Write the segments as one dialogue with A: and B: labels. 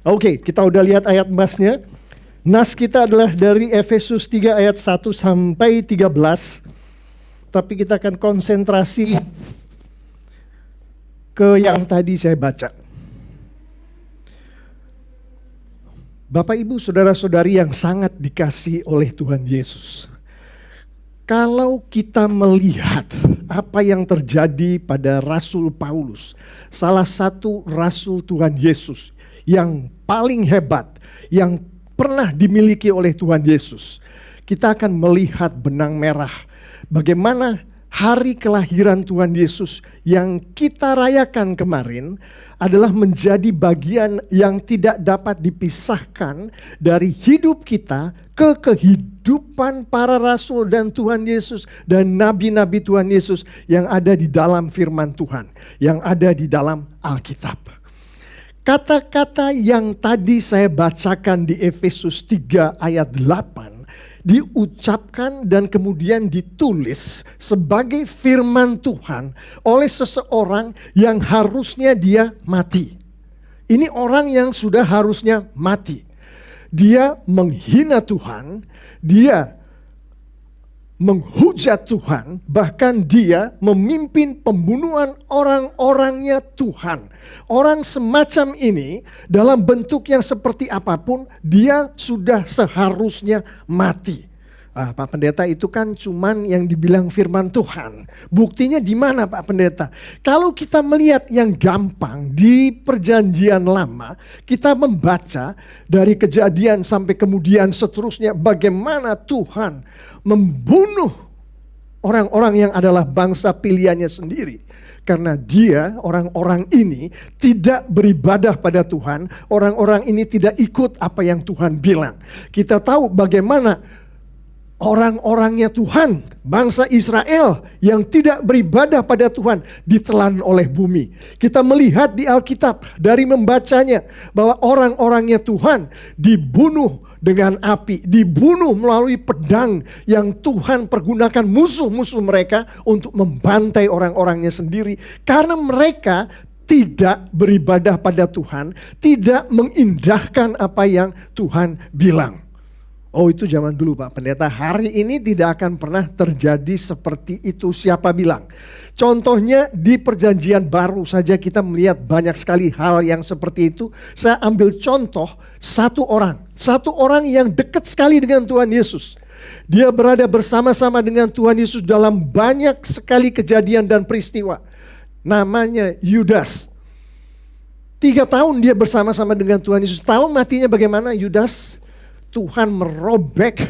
A: Oke, kita udah lihat ayat emasnya. Nas kita adalah dari Efesus 3 ayat 1 sampai 13. Tapi kita akan konsentrasi ke yang tadi saya baca. Bapak, Ibu, saudara-saudari yang sangat dikasihi oleh Tuhan Yesus. Kalau kita melihat apa yang terjadi pada Rasul Paulus, salah satu Rasul Tuhan Yesus yang paling hebat, yang pernah dimiliki oleh Tuhan Yesus, kita akan melihat benang merah bagaimana hari kelahiran Tuhan Yesus yang kita rayakan kemarin adalah menjadi bagian yang tidak dapat dipisahkan dari hidup kita ke kehidupan para rasul dan Tuhan Yesus dan nabi-nabi Tuhan Yesus yang ada di dalam firman Tuhan, yang ada di dalam Alkitab. Kata-kata yang tadi saya bacakan di Efesus 3 ayat 8 diucapkan dan kemudian ditulis sebagai firman Tuhan oleh seseorang yang harusnya dia mati. Ini orang yang sudah harusnya mati. Dia menghina Tuhan, dia menghujat Tuhan, bahkan dia memimpin pembunuhan orang-orangnya Tuhan. Orang semacam ini dalam bentuk yang seperti apapun, dia sudah seharusnya mati. Pak Pendeta, itu kan cuman yang dibilang firman Tuhan. Buktinya di mana, Pak Pendeta? Kalau kita melihat yang gampang di Perjanjian Lama, kita membaca dari Kejadian sampai kemudian seterusnya bagaimana Tuhan membunuh orang-orang yang adalah bangsa pilihannya sendiri. Karena dia, orang-orang ini tidak beribadah pada Tuhan, orang-orang ini tidak ikut apa yang Tuhan bilang. Kita tahu bagaimana orang-orangnya Tuhan, bangsa Israel yang tidak beribadah pada Tuhan ditelan oleh bumi. Kita melihat di Alkitab dari membacanya bahwa orang-orangnya Tuhan dibunuh dengan api, dibunuh melalui pedang yang Tuhan pergunakan musuh-musuh mereka untuk membantai orang-orangnya sendiri. Karena mereka tidak beribadah pada Tuhan, tidak mengindahkan apa yang Tuhan bilang. Oh, itu zaman dulu, Pak Pendeta. Hari ini tidak akan pernah terjadi seperti itu, siapa bilang. Contohnya di Perjanjian Baru saja kita melihat banyak sekali hal yang seperti itu. Saya ambil contoh satu orang yang dekat sekali dengan Tuhan Yesus. Dia berada bersama-sama dengan Tuhan Yesus dalam banyak sekali kejadian dan peristiwa. Namanya Yudas. 3 tahun dia bersama-sama dengan Tuhan Yesus. Tahu matinya bagaimana Yudas? Tuhan merobek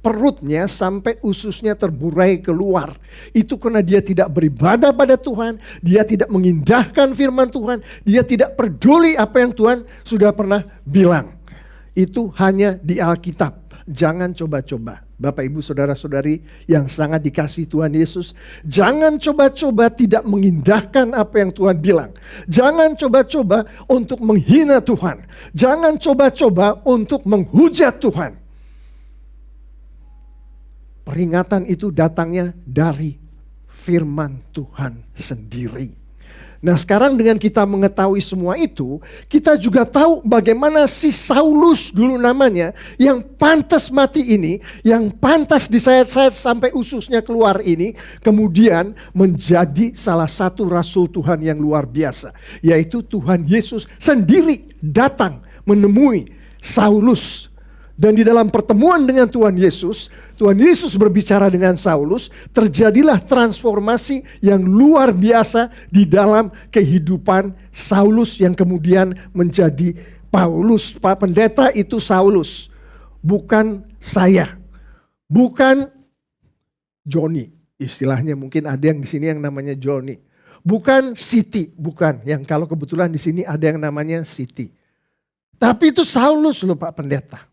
A: perutnya sampai ususnya terburai keluar. Itu karena dia tidak beribadah pada Tuhan, dia tidak mengindahkan firman Tuhan, dia tidak peduli apa yang Tuhan sudah pernah bilang. Itu hanya di Alkitab. Jangan coba-coba. Bapak, Ibu, saudara-saudari yang sangat dikasihi Tuhan Yesus, jangan coba-coba tidak mengindahkan apa yang Tuhan bilang. Jangan coba-coba untuk menghina Tuhan. Jangan coba-coba untuk menghujat Tuhan. Peringatan itu datangnya dari firman Tuhan sendiri. Nah, sekarang dengan kita mengetahui semua itu, kita juga tahu bagaimana si Saulus dulu namanya, yang pantas mati ini, yang pantas disayat-sayat sampai ususnya keluar ini, kemudian menjadi salah satu rasul Tuhan yang luar biasa. Yaitu Tuhan Yesus sendiri datang menemui Saulus. Dan di dalam pertemuan dengan Tuhan Yesus berbicara dengan Saulus, terjadilah transformasi yang luar biasa di dalam kehidupan Saulus yang kemudian menjadi Paulus. Pak Pendeta, itu Saulus, bukan saya, bukan Joni. Istilahnya mungkin ada yang di sini yang namanya Joni. Bukan Siti, bukan. Yang kalau kebetulan di sini ada yang namanya Siti. Tapi itu Saulus loh, Pak Pendeta.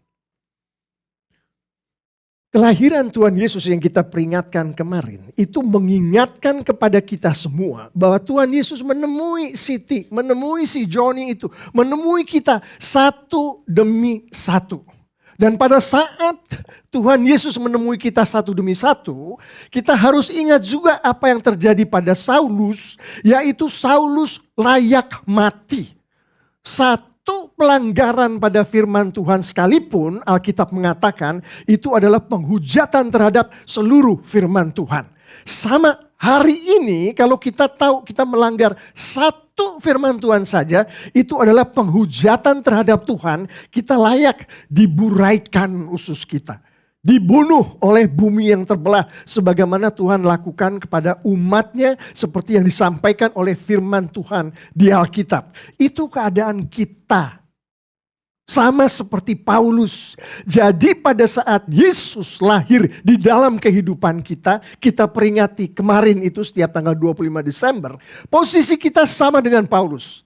A: Kelahiran Tuhan Yesus yang kita peringatkan kemarin itu mengingatkan kepada kita semua bahwa Tuhan Yesus menemui Siti, menemui si Joni itu, menemui kita satu demi satu. Dan pada saat Tuhan Yesus menemui kita satu demi satu, kita harus ingat juga apa yang terjadi pada Saulus, yaitu Saulus layak mati. Satu pelanggaran pada firman Tuhan sekalipun, Alkitab mengatakan itu adalah penghujatan terhadap seluruh firman Tuhan. Sama hari ini kalau kita tahu kita melanggar satu firman Tuhan saja, itu adalah penghujatan terhadap Tuhan, kita layak diburaikan usus kita. Dibunuh oleh bumi yang terbelah sebagaimana Tuhan lakukan kepada umatnya seperti yang disampaikan oleh firman Tuhan di Alkitab. Itu keadaan kita. Sama seperti Paulus. Jadi pada saat Yesus lahir di dalam kehidupan kita, kita peringati kemarin itu setiap tanggal 25 Desember, posisi kita sama dengan Paulus.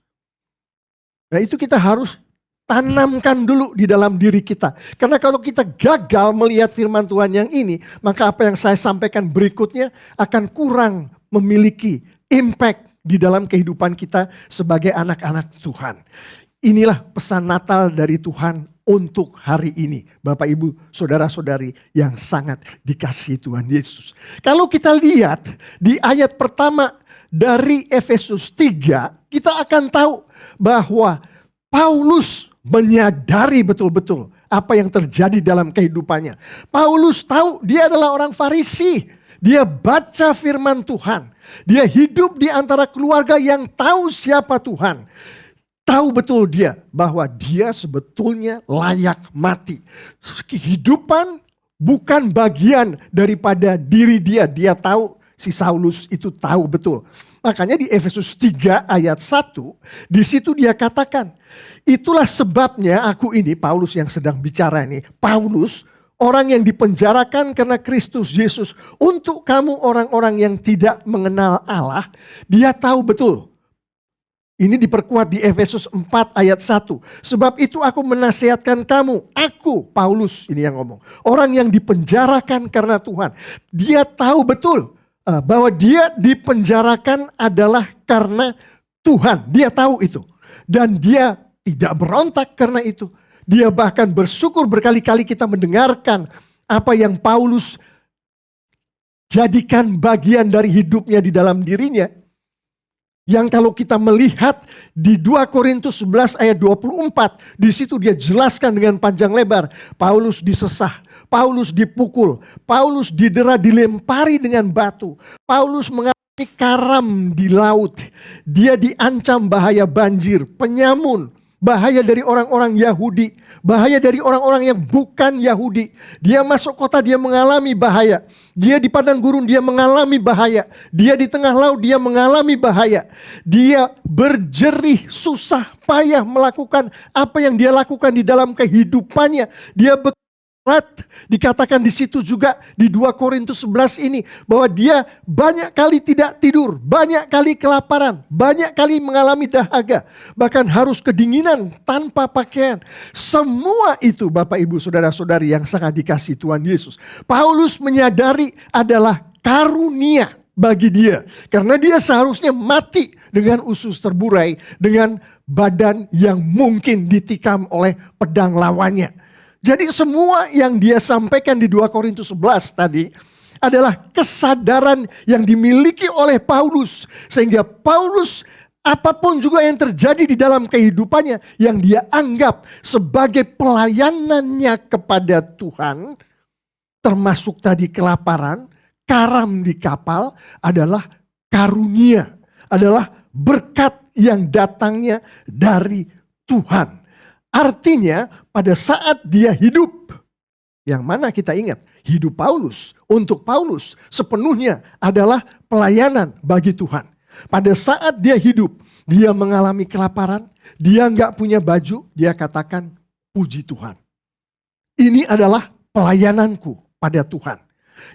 A: Nah itu kita harus tanamkan dulu di dalam diri kita. Karena kalau kita gagal melihat firman Tuhan yang ini, maka apa yang saya sampaikan berikutnya akan kurang memiliki impact di dalam kehidupan kita sebagai anak-anak Tuhan. Inilah pesan Natal dari Tuhan untuk hari ini. Bapak, Ibu, Saudara-saudari yang sangat dikasihi Tuhan Yesus. Kalau kita lihat di ayat pertama dari Efesus 3, kita akan tahu bahwa Paulus menyadari betul-betul apa yang terjadi dalam kehidupannya. Paulus tahu dia adalah orang Farisi. Dia baca firman Tuhan. Dia hidup di antara keluarga yang tahu siapa Tuhan. Tahu betul dia bahwa dia sebetulnya layak mati. Kehidupan bukan bagian daripada diri dia. Dia tahu, si Saulus itu tahu betul. Makanya di Efesus 3 ayat 1, di situ dia katakan, itulah sebabnya aku ini, Paulus yang sedang bicara ini, Paulus, orang yang dipenjarakan karena Kristus Yesus, untuk kamu orang-orang yang tidak mengenal Allah, dia tahu betul. Ini diperkuat di Efesus 4 ayat 1. Sebab itu aku menasihatkan kamu, aku, Paulus ini yang ngomong, orang yang dipenjarakan karena Tuhan. Dia tahu betul bahwa dia dipenjarakan adalah karena Tuhan. Dia tahu itu. Dan dia tidak berontak karena itu. Dia bahkan bersyukur berkali-kali kita mendengarkan apa yang Paulus jadikan bagian dari hidupnya di dalam dirinya. Yang kalau kita melihat di 2 Korintus 11 ayat 24, di situ dia jelaskan dengan panjang lebar. Paulus disesah, Paulus dipukul, Paulus didera, dilempari dengan batu. Paulus mengalami karam di laut. Dia diancam bahaya banjir, penyamun, bahaya dari orang-orang Yahudi, bahaya dari orang-orang yang bukan Yahudi. Dia masuk kota, dia mengalami bahaya. Dia di padang gurun, dia mengalami bahaya. Dia di tengah laut, dia mengalami bahaya. Dia berjerih, susah, payah melakukan apa yang dia lakukan di dalam kehidupannya. Dia berat. Dikatakan di situ juga di 2 Korintus 11 ini bahwa dia banyak kali tidak tidur, banyak kali kelaparan, banyak kali mengalami dahaga, bahkan harus kedinginan tanpa pakaian. Semua itu Bapak Ibu Saudara-saudari yang sangat dikasihi Tuhan Yesus, Paulus menyadari adalah karunia bagi dia, karena dia seharusnya mati dengan usus terburai, dengan badan yang mungkin ditikam oleh pedang lawannya. Jadi semua yang dia sampaikan di 2 Korintus 11 tadi adalah kesadaran yang dimiliki oleh Paulus. Sehingga Paulus apapun juga yang terjadi di dalam kehidupannya yang dia anggap sebagai pelayanannya kepada Tuhan, termasuk tadi kelaparan, karam di kapal, adalah karunia, adalah berkat yang datangnya dari Tuhan. Artinya pada saat dia hidup, yang mana kita ingat, hidup Paulus untuk Paulus sepenuhnya adalah pelayanan bagi Tuhan. Pada saat dia hidup, dia mengalami kelaparan, dia nggak punya baju, dia katakan puji Tuhan. Ini adalah pelayananku pada Tuhan.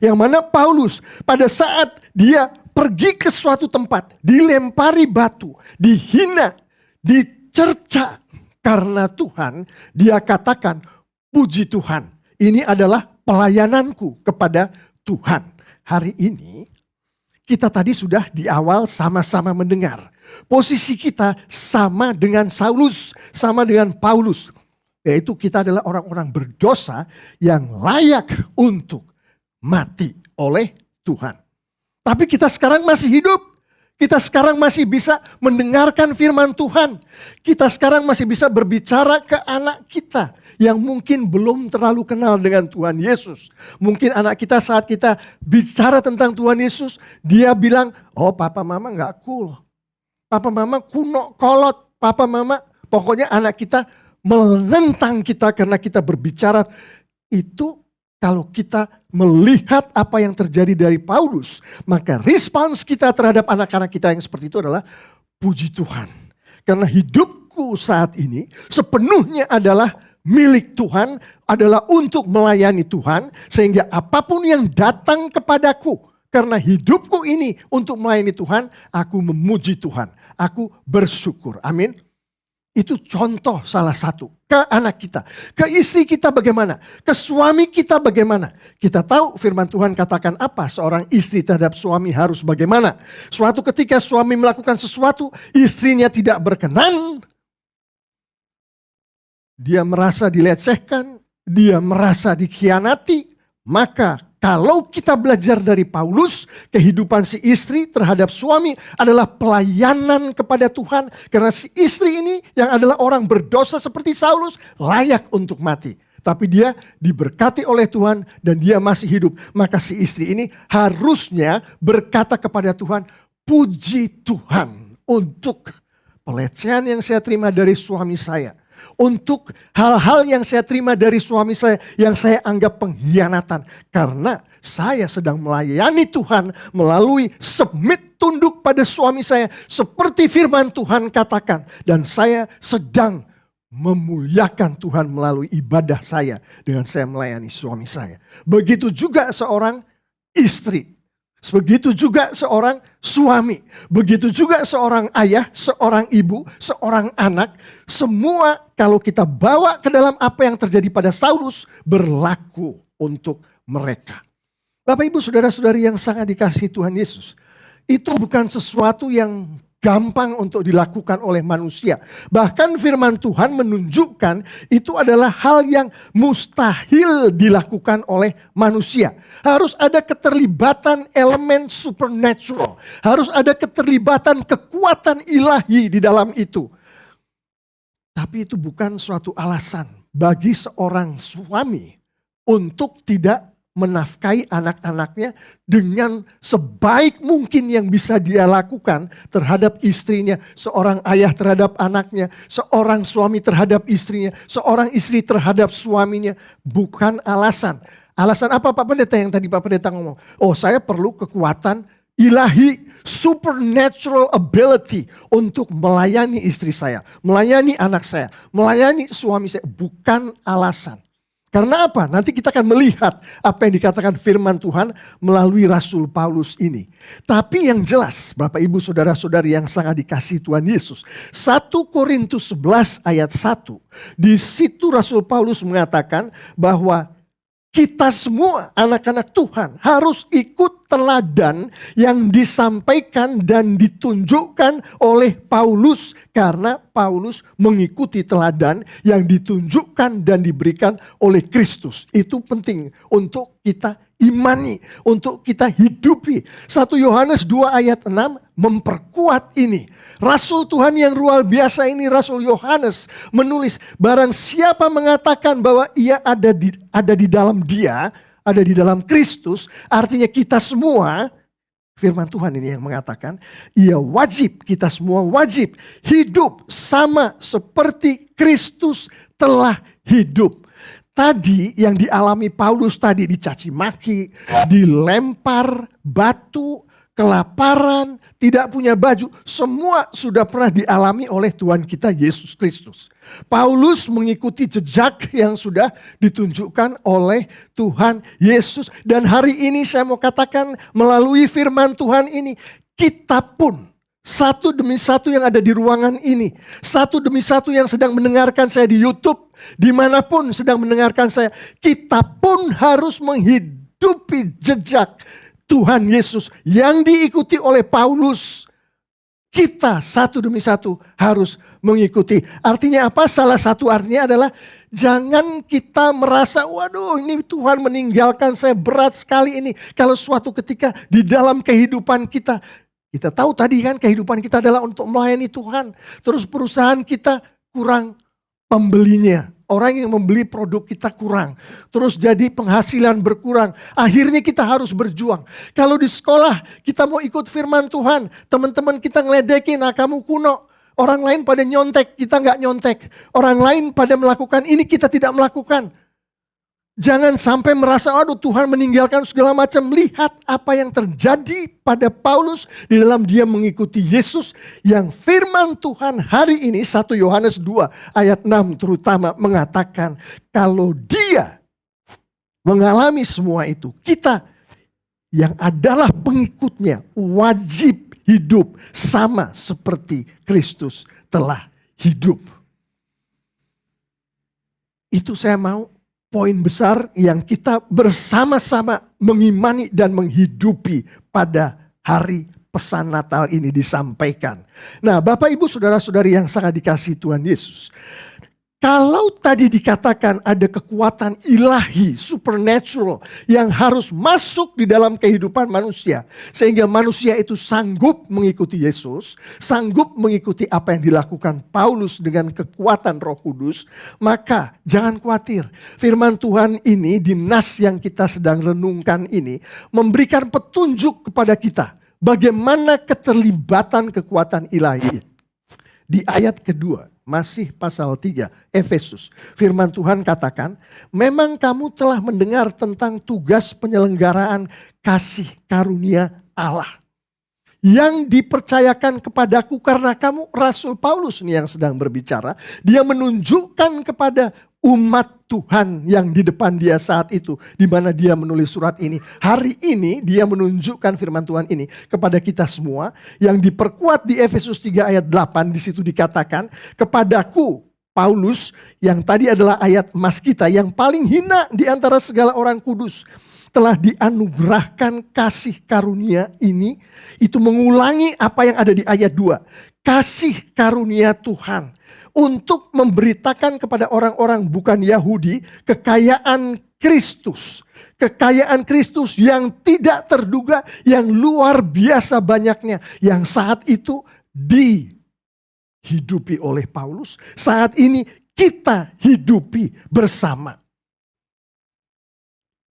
A: Yang mana Paulus pada saat dia pergi ke suatu tempat, dilempari batu, dihina, dicerca, karena Tuhan, dia katakan, puji Tuhan, ini adalah pelayananku kepada Tuhan. Hari ini, kita tadi sudah di awal sama-sama mendengar. Posisi kita sama dengan Saulus, sama dengan Paulus. Yaitu kita adalah orang-orang berdosa yang layak untuk mati oleh Tuhan. Tapi kita sekarang masih hidup. Kita sekarang masih bisa mendengarkan firman Tuhan. Kita sekarang masih bisa berbicara ke anak kita yang mungkin belum terlalu kenal dengan Tuhan Yesus. Mungkin anak kita saat kita bicara tentang Tuhan Yesus, dia bilang, oh papa mama gak cool. Papa mama kuno, kolot. Papa mama, pokoknya anak kita menentang kita karena kita berbicara. Itu kalau kita melihat apa yang terjadi dari Paulus, maka respons kita terhadap anak-anak kita yang seperti itu adalah puji Tuhan. Karena hidupku saat ini sepenuhnya adalah milik Tuhan, adalah untuk melayani Tuhan. Sehingga apapun yang datang kepadaku, karena hidupku ini untuk melayani Tuhan, aku memuji Tuhan. Aku bersyukur. Amin. Itu contoh salah satu. Ke anak kita, ke istri kita bagaimana, ke suami kita bagaimana. Kita tahu firman Tuhan katakan apa, seorang istri terhadap suami harus bagaimana. Suatu ketika suami melakukan sesuatu, istrinya tidak berkenan. Dia merasa dilecehkan, dia merasa dikhianati. Maka kalau kita belajar dari Paulus, kehidupan si istri terhadap suami adalah pelayanan kepada Tuhan. Karena si istri ini yang adalah orang berdosa seperti Saulus layak untuk mati. Tapi dia diberkati oleh Tuhan dan dia masih hidup. Maka si istri ini harusnya berkata kepada Tuhan, puji Tuhan untuk pelecehan yang saya terima dari suami saya. Untuk hal-hal yang saya terima dari suami saya yang saya anggap pengkhianatan. Karena saya sedang melayani Tuhan melalui submit tunduk pada suami saya. Seperti firman Tuhan katakan. Dan saya sedang memuliakan Tuhan melalui ibadah saya dengan saya melayani suami saya. Begitu juga seorang istri. Begitu juga seorang suami, begitu juga seorang ayah, seorang ibu, seorang anak. Semua kalau kita bawa ke dalam apa yang terjadi pada Saulus berlaku untuk mereka. Bapak ibu saudara-saudari yang sangat dikasihi Tuhan Yesus. Itu bukan sesuatu yang gampang untuk dilakukan oleh manusia. Bahkan firman Tuhan menunjukkan itu adalah hal yang mustahil dilakukan oleh manusia. Harus ada keterlibatan elemen supernatural. Harus ada keterlibatan kekuatan ilahi di dalam itu. Tapi itu bukan suatu alasan bagi seorang suami untuk tidak menafkahi anak-anaknya dengan sebaik mungkin yang bisa dia lakukan terhadap istrinya. Seorang ayah terhadap anaknya, seorang suami terhadap istrinya, seorang istri terhadap suaminya. Bukan alasan. Alasan apa Pak Pendeta yang tadi Pak Pendeta ngomong? Oh saya perlu kekuatan ilahi, supernatural ability untuk melayani istri saya, melayani anak saya, melayani suami saya. Bukan alasan. Karena apa? Nanti kita akan melihat apa yang dikatakan firman Tuhan melalui Rasul Paulus ini. Tapi yang jelas, Bapak Ibu Saudara-saudari yang sangat dikasihi Tuhan Yesus. 1 Korintus 11 ayat 1. Di situ Rasul Paulus mengatakan bahwa kita semua anak-anak Tuhan harus ikut teladan yang disampaikan dan ditunjukkan oleh Paulus. Karena Paulus mengikuti teladan yang ditunjukkan dan diberikan oleh Kristus. Itu penting untuk kita imani, untuk kita hidupi. 1 Yohanes 2 ayat 6 memperkuat ini. Rasul Tuhan yang luar biasa ini, Rasul Yohanes menulis, barang siapa mengatakan bahwa ia ada di dalam dia, ada di dalam Kristus, artinya kita semua, firman Tuhan ini yang mengatakan, ia wajib, kita semua wajib hidup sama seperti Kristus telah hidup. Tadi yang dialami Paulus tadi dicaci maki, dilempar batu, kelaparan, tidak punya baju, semua sudah pernah dialami oleh Tuhan kita Yesus Kristus. Paulus mengikuti jejak yang sudah ditunjukkan oleh Tuhan Yesus. Dan hari ini saya mau katakan melalui firman Tuhan ini, kita pun satu demi satu yang ada di ruangan ini, satu demi satu yang sedang mendengarkan saya di YouTube, dimanapun sedang mendengarkan saya, kita pun harus menghidupi jejak Tuhan Yesus yang diikuti oleh Paulus. Kita satu demi satu harus mengikuti. Artinya apa? Salah satu artinya adalah jangan kita merasa, waduh ini Tuhan meninggalkan saya berat sekali ini. Kalau suatu ketika di dalam kehidupan kita Kita tahu tadi kan kehidupan kita adalah untuk melayani Tuhan. Terus perusahaan kita kurang pembelinya. Orang yang membeli produk kita kurang. Terus jadi penghasilan berkurang. Akhirnya kita harus berjuang. Kalau di sekolah kita mau ikut firman Tuhan. Teman-teman kita ngeledekin, nah kamu kuno. Orang lain pada nyontek, kita nggak nyontek. Orang lain pada melakukan ini, kita tidak melakukan. Jangan sampai merasa, aduh Tuhan meninggalkan segala macam. Lihat apa yang terjadi pada Paulus di dalam dia mengikuti Yesus. Yang firman Tuhan hari ini 1 Yohanes 2 ayat 6 terutama mengatakan. Kalau dia mengalami semua itu, kita yang adalah pengikutnya wajib hidup sama seperti Kristus telah hidup. Itu saya mau poin besar yang kita bersama-sama mengimani dan menghidupi pada hari pesan Natal ini disampaikan. Nah, Bapak Ibu Saudara-saudari yang sangat dikasihi Tuhan Yesus. Kalau tadi dikatakan ada kekuatan ilahi, supernatural yang harus masuk di dalam kehidupan manusia. Sehingga manusia itu sanggup mengikuti Yesus, sanggup mengikuti apa yang dilakukan Paulus dengan kekuatan Roh Kudus. Maka jangan khawatir, firman Tuhan ini di nas yang kita sedang renungkan ini memberikan petunjuk kepada kita. Bagaimana keterlibatan kekuatan ilahi. Di ayat kedua. Masih pasal 3, Efesus. Firman Tuhan katakan, memang kamu telah mendengar tentang tugas penyelenggaraan kasih karunia Allah. Yang dipercayakan kepadaku karena kamu, Rasul Paulus nih yang sedang berbicara. Dia menunjukkan kepada umat Tuhan yang di depan dia saat itu. Di mana dia menulis surat ini. Hari ini dia menunjukkan firman Tuhan ini kepada kita semua. Yang diperkuat di Efesus 3 ayat 8. Di situ dikatakan, kepadaku Paulus yang tadi adalah ayat emas kita. Yang paling hina di antara segala orang kudus. Telah dianugerahkan kasih karunia ini. Itu mengulangi apa yang ada di ayat 2. Kasih karunia Tuhan. Untuk memberitakan kepada orang-orang bukan Yahudi kekayaan Kristus. Kekayaan Kristus yang tidak terduga, yang luar biasa banyaknya. Yang saat itu dihidupi oleh Paulus. Saat ini kita hidupi bersama.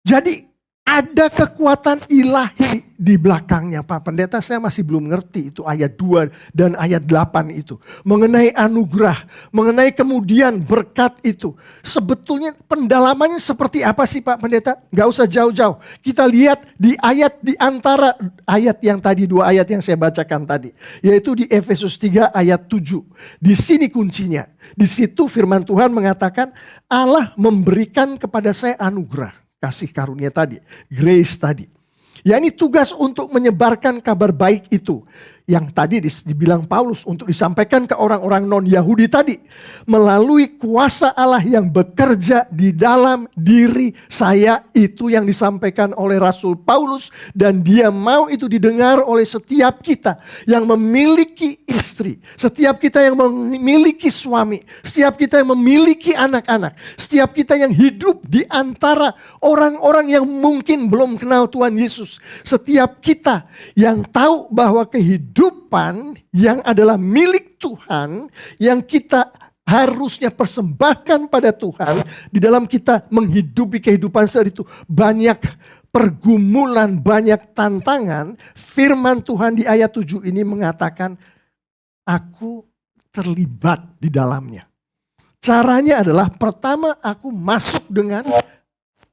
A: Jadi ada kekuatan ilahi di belakangnya Pak Pendeta. Saya masih belum ngerti itu ayat 2 dan ayat 8 itu. Mengenai anugerah, mengenai kemudian berkat itu. Sebetulnya pendalamannya seperti apa sih Pak Pendeta? Gak usah jauh-jauh. Kita lihat di ayat di antara ayat yang tadi, 2 ayat yang saya bacakan tadi. Yaitu di Efesus 3 ayat 7. Di sini kuncinya. Di situ firman Tuhan mengatakan Allah memberikan kepada saya anugerah. Kasih karunia tadi, grace tadi. Ya ini tugas untuk menyebarkan kabar baik itu. Yang tadi dibilang Paulus untuk disampaikan ke orang-orang non-Yahudi tadi. Melalui kuasa Allah yang bekerja di dalam diri saya, itu yang disampaikan oleh Rasul Paulus. Dan dia mau itu didengar oleh setiap kita yang memiliki istri. Setiap kita yang memiliki suami. Setiap kita yang memiliki anak-anak. Setiap kita yang hidup di antara orang-orang yang mungkin belum kenal Tuhan Yesus. Setiap kita yang tahu bahwa kehidupan yang adalah milik Tuhan, yang kita harusnya persembahkan pada Tuhan, di dalam kita menghidupi kehidupan saat itu banyak pergumulan, banyak tantangan. Firman Tuhan di ayat 7 ini mengatakan, aku terlibat di dalamnya. Caranya adalah pertama aku masuk dengan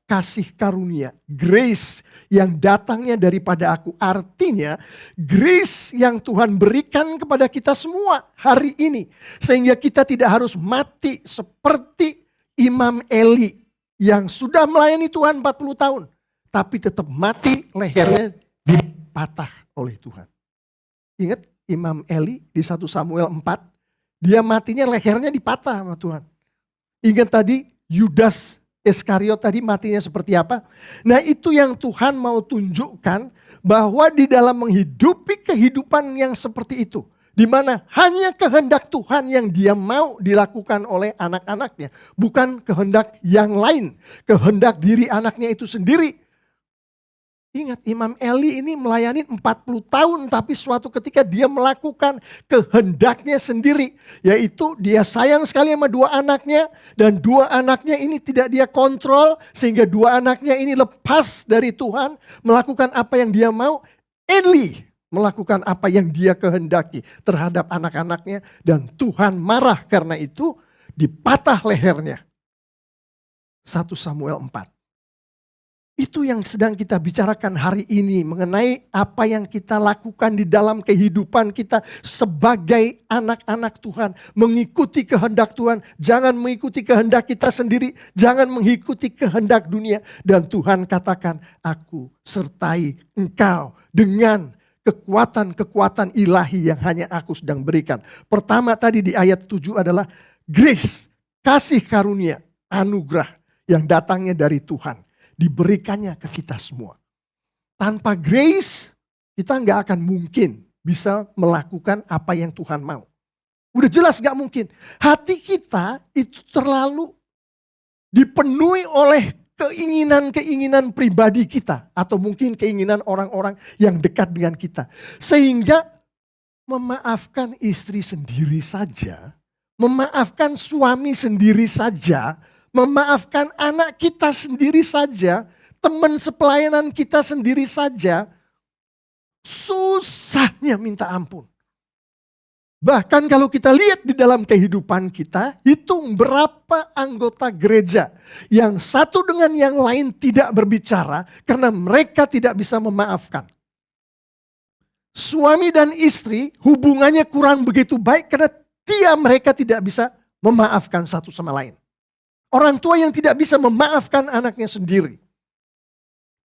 A: kasih karunia, grace yang datangnya daripada aku. Artinya grace yang Tuhan berikan kepada kita semua hari ini. Sehingga kita tidak harus mati seperti Imam Eli yang sudah melayani Tuhan 40 tahun. Tapi tetap mati, lehernya dipatah oleh Tuhan. Ingat Imam Eli di 1 Samuel 4, dia matinya lehernya dipatah sama Tuhan. Ingat tadi Yudas Iskariot tadi matinya seperti apa? Nah itu yang Tuhan mau tunjukkan, bahwa di dalam menghidupi kehidupan yang seperti itu, di mana hanya kehendak Tuhan yang dia mau dilakukan oleh anak-anaknya, bukan kehendak yang lain, kehendak diri anaknya itu sendiri. Ingat, Imam Eli ini melayani 40 tahun, tapi suatu ketika dia melakukan kehendaknya sendiri. Yaitu dia sayang sekali sama dua anaknya, dan dua anaknya ini tidak dia kontrol, sehingga dua anaknya ini lepas dari Tuhan, melakukan apa yang dia mau. Eli melakukan apa yang dia kehendaki terhadap anak-anaknya, dan Tuhan marah karena itu, dipatah lehernya. 1 Samuel 4. Itu yang sedang kita bicarakan hari ini mengenai apa yang kita lakukan di dalam kehidupan kita sebagai anak-anak Tuhan. Mengikuti kehendak Tuhan, jangan mengikuti kehendak kita sendiri, jangan mengikuti kehendak dunia. Dan Tuhan katakan, aku sertai engkau dengan kekuatan-kekuatan ilahi yang hanya aku sedang berikan. Pertama tadi di ayat 7 adalah grace, kasih karunia, anugerah yang datangnya dari Tuhan. Diberikannya ke kita semua. Tanpa grace, kita nggak akan mungkin bisa melakukan apa yang Tuhan mau. Udah jelas nggak mungkin. Hati kita itu terlalu dipenuhi oleh keinginan-keinginan pribadi kita. Atau mungkin keinginan orang-orang yang dekat dengan kita. Sehingga memaafkan istri sendiri saja, memaafkan suami sendiri saja, memaafkan anak kita sendiri saja, teman sepelayanan kita sendiri saja, susahnya minta ampun. Bahkan kalau kita lihat di dalam kehidupan kita, hitung berapa anggota gereja yang satu dengan yang lain tidak berbicara karena mereka tidak bisa memaafkan. Suami dan istri hubungannya kurang begitu baik karena mereka tidak bisa memaafkan satu sama lain. Orang tua yang tidak bisa memaafkan anaknya sendiri.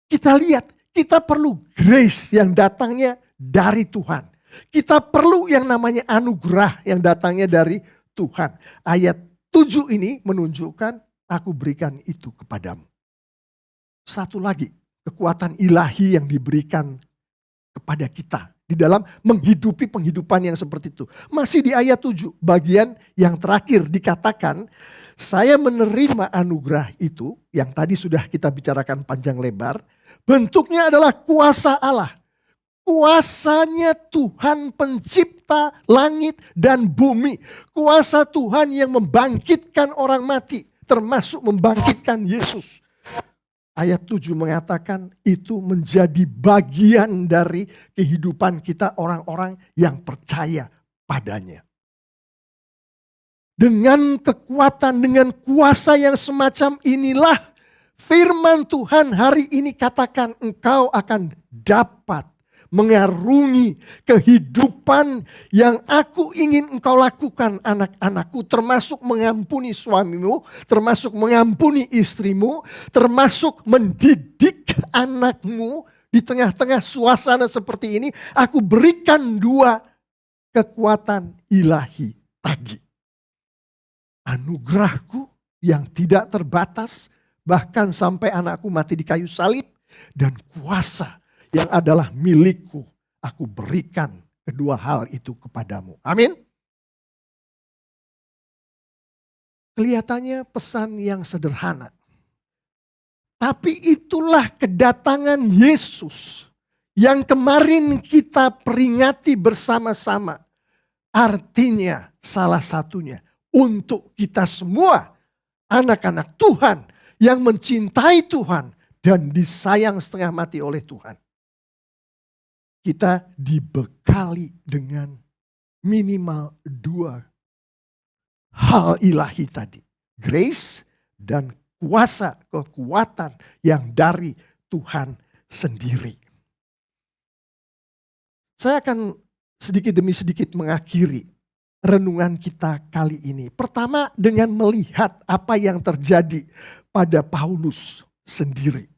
A: Kita lihat, kita perlu grace yang datangnya dari Tuhan. Kita perlu yang namanya anugerah yang datangnya dari Tuhan. Ayat 7 ini menunjukkan, aku berikan itu kepadamu. Satu lagi, kekuatan ilahi yang diberikan kepada kita di dalam menghidupi penghidupan yang seperti itu. Masih di ayat 7, bagian yang terakhir dikatakan, saya menerima anugerah itu yang tadi sudah kita bicarakan panjang lebar. Bentuknya adalah kuasa Allah. Kuasanya Tuhan pencipta langit dan bumi. Kuasa Tuhan yang membangkitkan orang mati. Termasuk membangkitkan Yesus. Ayat 7 mengatakan itu menjadi bagian dari kehidupan kita orang-orang yang percaya padanya. Dengan kekuatan, dengan kuasa yang semacam inilah firman Tuhan hari ini katakan engkau akan dapat mengarungi kehidupan yang aku ingin engkau lakukan anak-anakku. Termasuk mengampuni suamimu, termasuk mengampuni istrimu, termasuk mendidik anakmu di tengah-tengah suasana seperti ini. Aku berikan dua kekuatan ilahi tadi. Anugerahku yang tidak terbatas, bahkan sampai anakku mati di kayu salib, dan kuasa yang adalah milikku, aku berikan kedua hal itu kepadamu. Amin. Kelihatannya pesan yang sederhana. Tapi itulah kedatangan Yesus yang kemarin kita peringati bersama-sama. Artinya salah satunya, untuk kita semua anak-anak Tuhan yang mencintai Tuhan dan disayang setengah mati oleh Tuhan. Kita dibekali dengan minimal dua hal ilahi tadi. Grace dan kuasa, kekuatan yang dari Tuhan sendiri. Saya akan sedikit demi sedikit mengakhiri renungan kita kali ini. Pertama dengan melihat apa yang terjadi pada Paulus sendiri.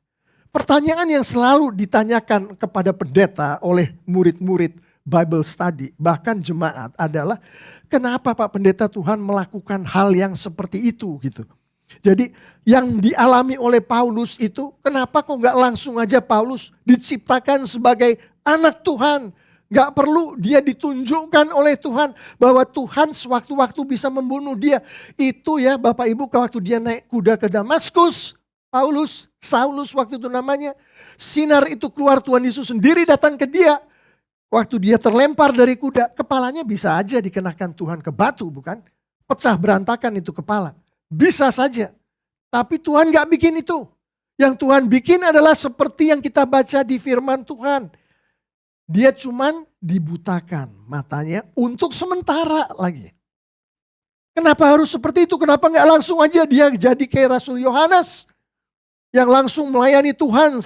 A: Pertanyaan yang selalu ditanyakan kepada pendeta oleh murid-murid Bible study, bahkan jemaat adalah kenapa Pak Pendeta Tuhan melakukan hal yang seperti itu gitu. Jadi yang dialami oleh Paulus itu kenapa kok gak langsung aja Paulus diciptakan sebagai anak Tuhan. Gak perlu dia ditunjukkan oleh Tuhan bahwa Tuhan sewaktu-waktu bisa membunuh dia. Itu ya Bapak Ibu waktu dia naik kuda ke Damaskus, Saulus waktu itu namanya. sinar itu keluar, Tuhan Yesus sendiri datang ke dia. Waktu dia terlempar dari kuda, kepalanya bisa aja dikenakan Tuhan ke batu, bukan? Pecah berantakan itu kepala. Bisa saja. Tapi Tuhan gak bikin itu. Yang Tuhan bikin adalah seperti yang kita baca di firman Tuhan. Dia cuman dibutakan matanya untuk sementara lagi. Kenapa harus seperti itu? Kenapa nggak langsung aja dia jadi kayak Rasul Yohanes yang langsung melayani Tuhan?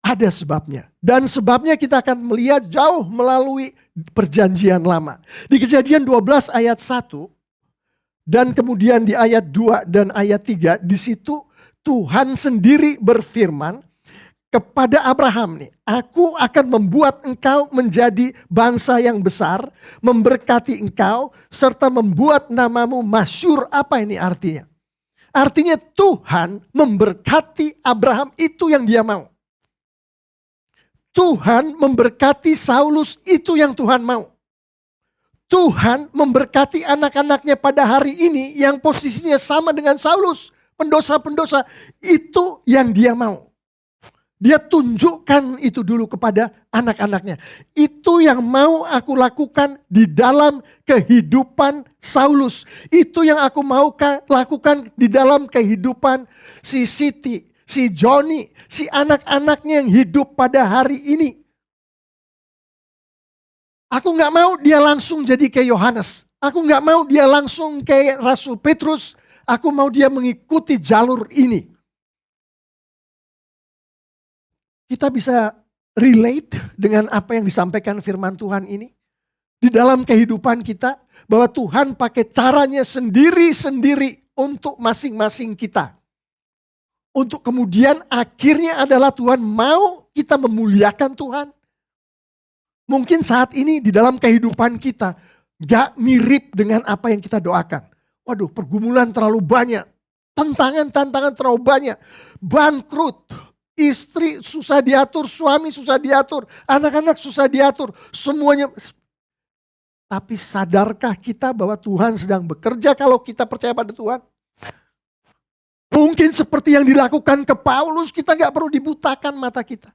A: Ada sebabnya. Dan sebabnya kita akan melihat jauh melalui perjanjian lama. Di Kejadian 12 ayat 1 dan kemudian di ayat 2 dan ayat 3, di situ Tuhan sendiri berfirman kepada Abraham nih, aku akan membuat engkau menjadi bangsa yang besar, memberkati engkau, serta membuat namamu masyhur. Apa ini artinya? Artinya Tuhan memberkati Abraham, itu yang dia mau. Tuhan memberkati Saulus, itu yang Tuhan mau. Tuhan memberkati anak-anaknya pada hari ini yang posisinya sama dengan Saulus, pendosa-pendosa, itu yang dia mau. Dia tunjukkan itu dulu kepada anak-anaknya. Itu yang mau aku lakukan di dalam kehidupan Saulus. Itu yang aku mau lakukan di dalam kehidupan si Siti, si Joni, si anak-anaknya yang hidup pada hari ini. Aku gak mau dia langsung jadi kayak Yohanes. Aku gak mau dia langsung kayak Rasul Petrus. Aku mau dia mengikuti jalur ini. Kita bisa relate dengan apa yang disampaikan firman Tuhan ini. Di dalam kehidupan kita, bahwa Tuhan pakai caranya sendiri-sendiri untuk masing-masing kita. Untuk kemudian akhirnya adalah Tuhan mau kita memuliakan Tuhan. Mungkin saat ini di dalam kehidupan kita gak mirip dengan apa yang kita doakan. Waduh, pergumulan terlalu banyak. Tantangan terlalu banyak. Bangkrut. Istri susah diatur, suami susah diatur, anak-anak susah diatur, semuanya. Tapi sadarkah kita bahwa Tuhan sedang bekerja kalau kita percaya pada Tuhan? Mungkin seperti yang dilakukan ke Paulus, kita gak perlu dibutakan mata kita.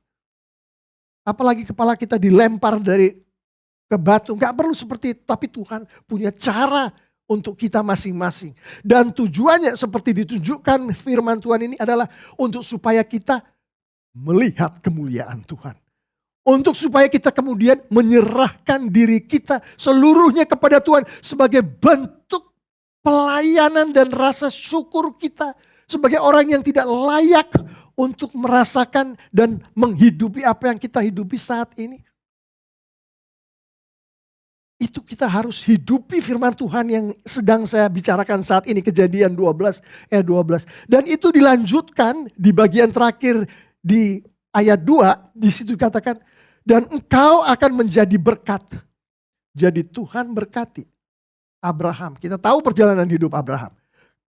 A: Apalagi kepala kita dilempar ke batu, gak perlu seperti itu. Tapi Tuhan punya cara untuk kita masing-masing. Dan tujuannya seperti ditunjukkan firman Tuhan ini adalah untuk supaya kita melihat kemuliaan Tuhan. Untuk supaya kita kemudian menyerahkan diri kita seluruhnya kepada Tuhan sebagai bentuk pelayanan dan rasa syukur kita sebagai orang yang tidak layak untuk merasakan dan menghidupi apa yang kita hidupi saat ini. Itu kita harus hidupi firman Tuhan yang sedang saya bicarakan saat ini, Kejadian 12 ayat 12. Dan itu dilanjutkan di bagian terakhir di ayat 2, di situ dikatakan, dan engkau akan menjadi berkat. Jadi Tuhan berkati Abraham. Kita tahu perjalanan hidup Abraham.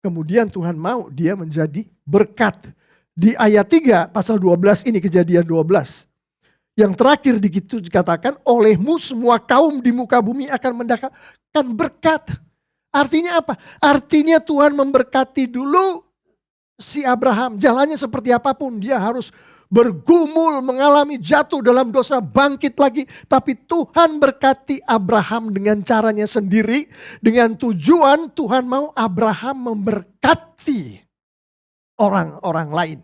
A: Kemudian Tuhan mau dia menjadi berkat. Di ayat 3 pasal 12 ini, Kejadian 12. Yang terakhir dikatakan, olehmu semua kaum di muka bumi akan mendapatkan berkat. Artinya apa? Artinya Tuhan memberkati dulu si Abraham. Jalannya seperti apapun, dia harus bergumul, mengalami jatuh dalam dosa, bangkit lagi. Tapi Tuhan berkati Abraham dengan caranya sendiri. Dengan tujuan Tuhan mau Abraham memberkati orang-orang lain.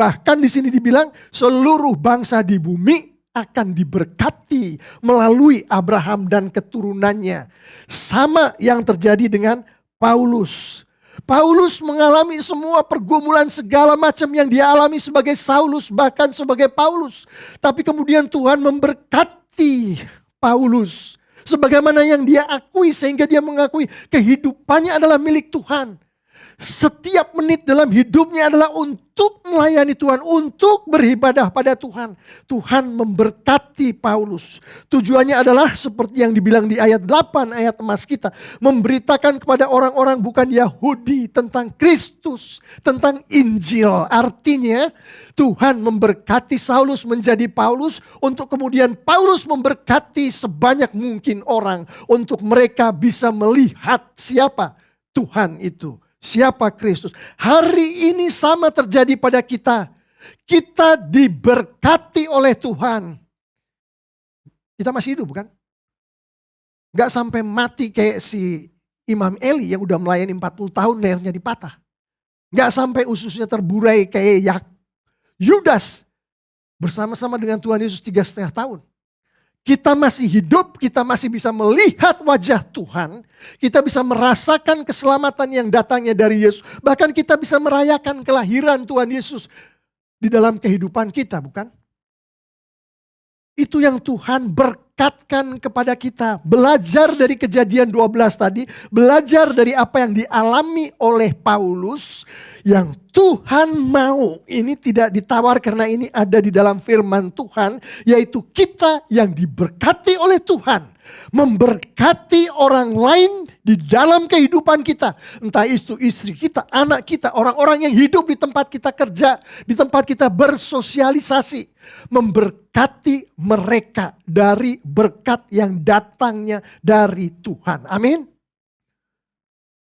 A: Bahkan di sini dibilang seluruh bangsa di bumi akan diberkati melalui Abraham dan keturunannya. Sama yang terjadi dengan Paulus. Paulus mengalami semua pergumulan segala macam yang dia alami sebagai Saulus, bahkan sebagai Paulus. Tapi kemudian Tuhan memberkati Paulus sebagaimana yang dia akui, sehingga dia mengakui kehidupannya adalah milik Tuhan. Setiap menit dalam hidupnya adalah untuk melayani Tuhan, untuk beribadah pada Tuhan. Tuhan memberkati Paulus. Tujuannya adalah seperti yang dibilang di ayat 8, ayat emas kita. Memberitakan kepada orang-orang bukan Yahudi tentang Kristus, tentang Injil. Artinya Tuhan memberkati Saulus menjadi Paulus, untuk kemudian Paulus memberkati sebanyak mungkin orang. Untuk mereka bisa melihat siapa Tuhan itu. Siapa Kristus? Hari ini sama terjadi pada kita. Kita diberkati oleh Tuhan. Kita masih hidup bukan? Gak sampai mati kayak si Imam Eli yang udah melayani 40 tahun lehernya dipatah. Gak sampai ususnya terburai kayak Yudas bersama-sama dengan Tuhan Yesus 3,5 tahun. Kita masih hidup, kita masih bisa melihat wajah Tuhan. Kita bisa merasakan keselamatan yang datangnya dari Yesus. Bahkan kita bisa merayakan kelahiran Tuhan Yesus di dalam kehidupan kita, bukan? Itu yang Tuhan berkatkan kepada kita. Belajar dari Kejadian 12 tadi, belajar dari apa yang dialami oleh Paulus, yang Tuhan mau. Ini tidak ditawar karena ini ada di dalam firman Tuhan, yaitu kita yang diberkati oleh Tuhan. Memberkati orang lain di dalam kehidupan kita. Entah itu istri kita, anak kita, orang-orang yang hidup di tempat kita kerja, di tempat kita bersosialisasi. Memberkati mereka dari berkat yang datangnya dari Tuhan. Amin.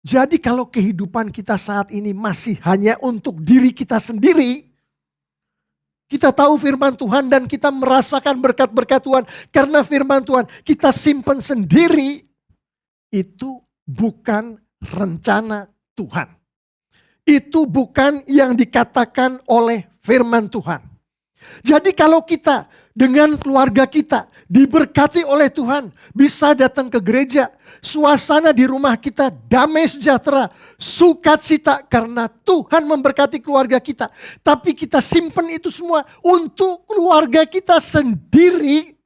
A: Jadi kalau kehidupan kita saat ini masih hanya untuk diri kita sendiri, kita tahu firman Tuhan dan kita merasakan berkat-berkat Tuhan karena firman Tuhan kita simpan sendiri, itu bukan rencana Tuhan. Itu bukan yang dikatakan oleh firman Tuhan. Jadi kalau kita dengan keluarga kita diberkati oleh Tuhan, bisa datang ke gereja, suasana di rumah kita damai sejahtera, sukacita karena Tuhan memberkati keluarga kita. Tapi kita simpan itu semua untuk keluarga kita sendiri.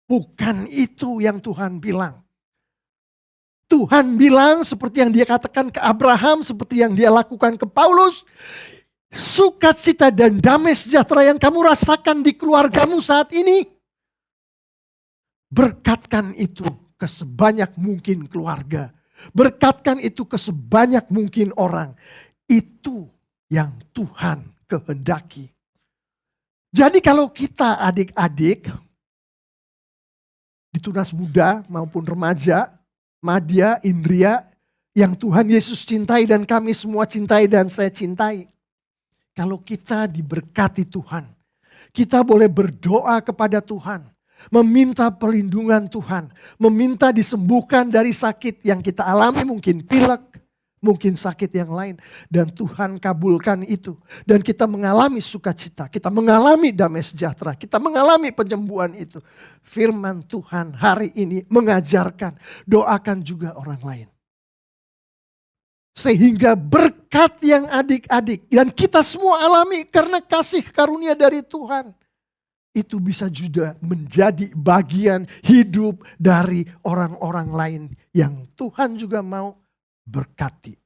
A: Bukan itu yang Tuhan bilang. Tuhan bilang seperti yang dia katakan ke Abraham, seperti yang dia lakukan ke Paulus. Sukacita dan damai sejahtera yang kamu rasakan di keluargamu saat ini, berkatkan itu ke sebanyak mungkin keluarga. Berkatkan itu ke sebanyak mungkin orang. Itu yang Tuhan kehendaki. Jadi kalau kita adik-adik, di tunas muda maupun remaja, madya, indria, yang Tuhan Yesus cintai dan kami semua cintai dan saya cintai. Kalau kita diberkati Tuhan, kita boleh berdoa kepada Tuhan, meminta perlindungan Tuhan, meminta disembuhkan dari sakit yang kita alami, mungkin pilek, mungkin sakit yang lain. Dan Tuhan kabulkan itu. Dan kita mengalami sukacita, kita mengalami damai sejahtera, kita mengalami penyembuhan itu. Firman Tuhan hari ini mengajarkan, doakan juga orang lain. Sehingga berkat yang adik-adik dan kita semua alami karena kasih karunia dari Tuhan. Itu bisa juga menjadi bagian hidup dari orang-orang lain yang Tuhan juga mau berkati.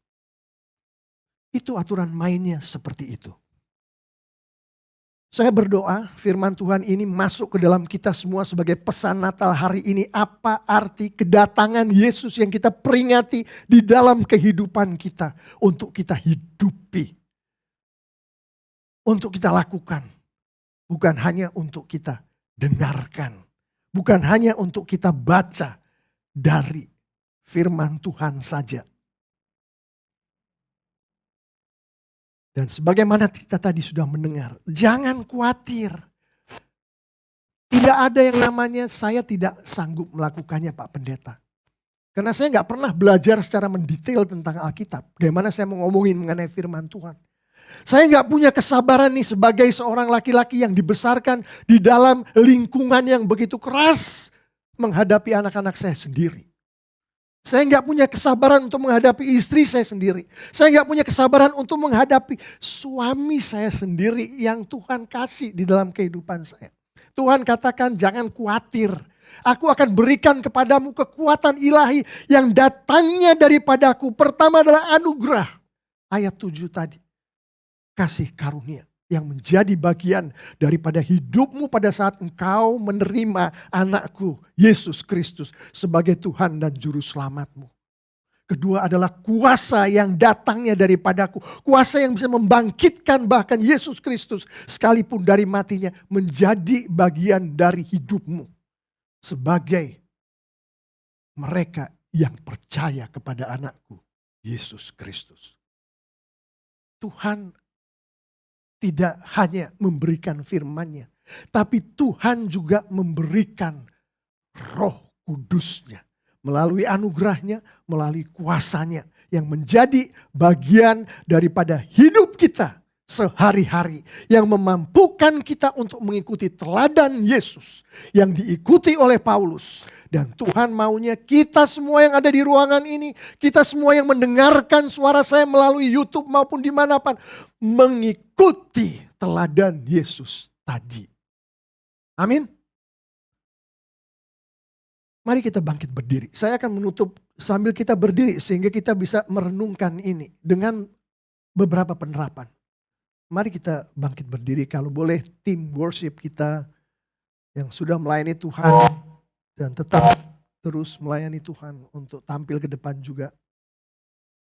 A: Itu aturan mainnya seperti itu. Saya berdoa firman Tuhan ini masuk ke dalam kita semua sebagai pesan Natal hari ini. Apa arti kedatangan Yesus yang kita peringati di dalam kehidupan kita. Untuk kita hidupi. Untuk kita lakukan. Bukan hanya untuk kita dengarkan. Bukan hanya untuk kita baca dari firman Tuhan saja. Dan sebagaimana kita tadi sudah mendengar, jangan khawatir. Tidak ada yang namanya saya tidak sanggup melakukannya Pak Pendeta. Karena saya nggak pernah belajar secara mendetail tentang Alkitab. Bagaimana saya mau ngomongin mengenai firman Tuhan. Saya nggak punya kesabaran nih sebagai seorang laki-laki yang dibesarkan di dalam lingkungan yang begitu keras menghadapi anak-anak saya sendiri. Saya nggak punya kesabaran untuk menghadapi istri saya sendiri. Saya nggak punya kesabaran untuk menghadapi suami saya sendiri yang Tuhan kasih di dalam kehidupan saya. Tuhan katakan jangan khawatir. Aku akan berikan kepadamu kekuatan ilahi yang datangnya daripadaku. Pertama adalah anugerah. Ayat 7 tadi. Kasih karunia yang menjadi bagian daripada hidupmu pada saat engkau menerima anakku Yesus Kristus sebagai Tuhan dan Juru Selamatmu. Kedua adalah kuasa yang datangnya daripadaku. Kuasa yang bisa membangkitkan bahkan Yesus Kristus sekalipun dari matinya menjadi bagian dari hidupmu. Sebagai mereka yang percaya kepada anakku Yesus Kristus. Tuhan tidak hanya memberikan firman-Nya, tapi Tuhan juga memberikan Roh Kudus-Nya melalui anugerah-Nya, melalui kuasa-Nya yang menjadi bagian daripada hidup kita sehari-hari, yang memampukan kita untuk mengikuti teladan Yesus yang diikuti oleh Paulus. Dan Tuhan maunya kita semua yang ada di ruangan ini, kita semua yang mendengarkan suara saya melalui YouTube maupun dimanapun, mengikuti teladan Yesus tadi. Amin. Mari kita bangkit berdiri. Saya akan menutup sambil kita berdiri sehingga kita bisa merenungkan ini dengan beberapa penerapan. Mari kita bangkit berdiri, kalau boleh tim worship kita yang sudah melayani Tuhan dan tetap terus melayani Tuhan untuk tampil ke depan juga.